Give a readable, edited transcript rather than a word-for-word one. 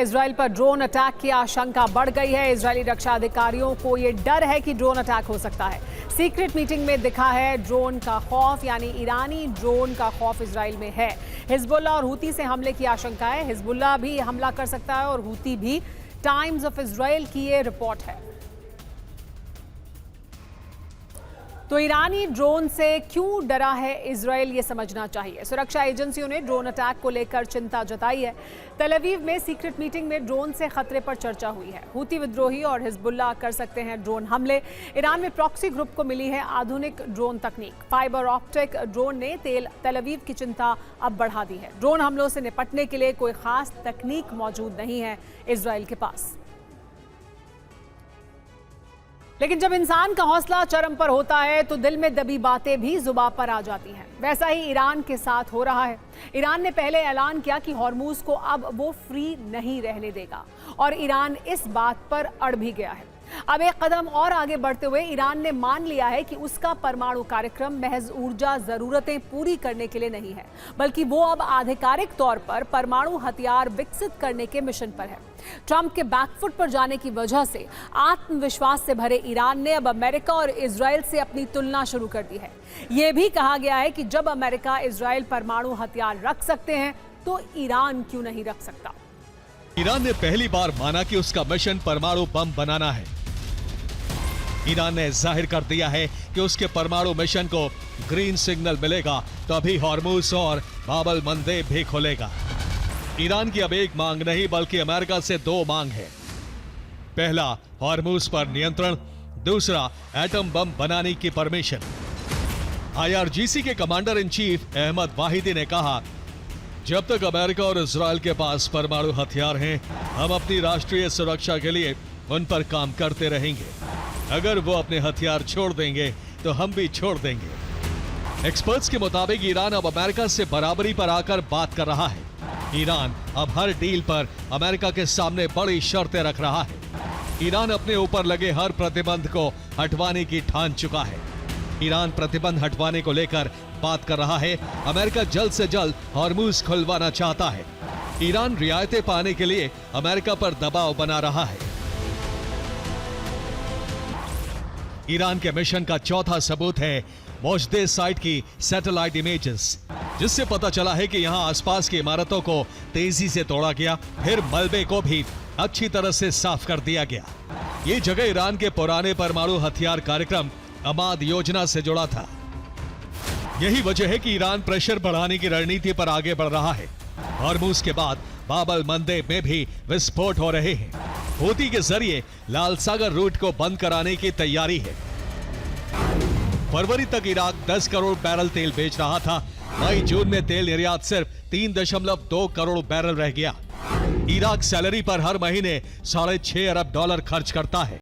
Israel पर drone attack की आशंका बढ़ गई है। इजरायली रक्षा अधिकारियों को ये डर है कि ड्रोन अटैक हो सकता है। सीक्रेट मीटिंग में दिखा है ड्रोन का खौफ, यानी ईरानी ड्रोन का खौफ इजराइल में है। हिजबुल्लाह और हूती से हमले की आशंका है। हिजबुल्लाह भी हमला कर सकता है और हूती भी। टाइम्स ऑफ इजराइल की ये रिपोर्ट है। तो ईरानी ड्रोन से क्यों डरा है इजराइल, ये समझना चाहिए। सुरक्षा एजेंसियों ने ड्रोन अटैक को लेकर चिंता जताई है। तेल अवीव में सीक्रेट मीटिंग में ड्रोन से खतरे पर चर्चा हुई है। हूती विद्रोही और हिजबुल्लाह कर सकते हैं ड्रोन हमले। ईरान में प्रॉक्सी ग्रुप को मिली है आधुनिक ड्रोन तकनीक। फाइबर ऑप्टिक ड्रोन ने तेल अवीव की चिंता अब बढ़ा दी है। ड्रोन हमलों से निपटने के लिए कोई खास तकनीक मौजूद नहीं है इजराइल के पास। लेकिन जब इंसान का हौसला चरम पर होता है तो दिल में दबी बातें भी जुबान पर आ जाती हैं। वैसा ही ईरान के साथ हो रहा है। ईरान ने पहले ऐलान किया कि हॉर्मूज को अब वो फ्री नहीं रहने देगा और ईरान इस बात पर अड़ भी गया है। अब एक कदम और आगे बढ़ते हुए ईरान ने मान लिया है कि उसका परमाणु कार्यक्रम महज ऊर्जा जरूरतें पूरी करने के लिए नहीं है, बल्कि वो अब आधिकारिक तौर पर परमाणु हथियार विकसित करने के मिशन पर है। ट्रंप के बैकफुट पर जाने की वजह से आत्मविश्वास से भरे ईरान ने अब अमेरिका और इजराइल से अपनी तुलना शुरू कर दी है। यह भी कहा गया है कि जब अमेरिका इजराइल परमाणु हथियार रख सकते हैं तो ईरान क्यों नहीं रख सकता। ईरान ने पहली बार माना कि उसका मिशन परमाणु बम बनाना है। ईरान ने जाहिर कर दिया है कि उसके परमाणु मिशन को ग्रीन सिग्नल मिलेगा तो अभी हॉर्मूज और बाब-अल मंदेब भी खुलेगा। ईरान की अब एक मांग नहीं बल्कि अमेरिका से दो मांग है। पहला, हॉर्मूज पर नियंत्रण, दूसरा, एटम बम बनाने की परमिशन। IRGC के commander in chief Ahmad Vahidi ने कहा, जब तक अमेरिका और इजराइल के पास परमाणु हथियार हैं, हम अपनी राष्ट्रीय सुरक्षा के लिए उन पर काम करते रहेंगे। अगर वो अपने हथियार छोड़ देंगे तो हम भी छोड़ देंगे। एक्सपर्ट्स के मुताबिक ईरान अब अमेरिका से बराबरी पर आकर बात कर रहा है। ईरान अब हर डील पर अमेरिका के सामने बड़ी शर्तें रख रहा है। ईरान अपने ऊपर लगे हर प्रतिबंध को हटवाने की ठान चुका है। ईरान प्रतिबंध हटवाने को लेकर बात कर रहा है। अमेरिका जल्द से जल्द हॉर्मूज खुलवाना चाहता है। ईरान रियायतें पाने के लिए अमेरिका पर दबाव बना रहा है। ईरान के मिशन का चौथा सबूत है मोजदे साइट की सैटेलाइट इमेजेस, जिससे पता चला है कि यहां आसपास की इमारतों को तेजी से तोड़ा गया, फिर मलबे को भी अच्छी तरह से साफ कर दिया गया। ये जगह ईरान के पुराने परमाणु हथियार कार्यक्रम अमाद योजना से जुड़ा था। यही वजह है कि ईरान प्रेशर बढ़ाने की रणनीति पर आगे बढ़ रहा है। हॉर्मूज के बाद बाब-अल मंदेब में भी विस्फोट हो रहे हैं। हूती के जरिए लाल सागर रूट को बंद कराने की तैयारी है। फरवरी तक इराक 10 करोड़ बैरल तेल बेच रहा था। मई जून में तेल निर्यात सिर्फ 3.2 करोड़ बैरल रह गया। इराक सैलरी पर हर महीने $6.5 अरब खर्च करता है।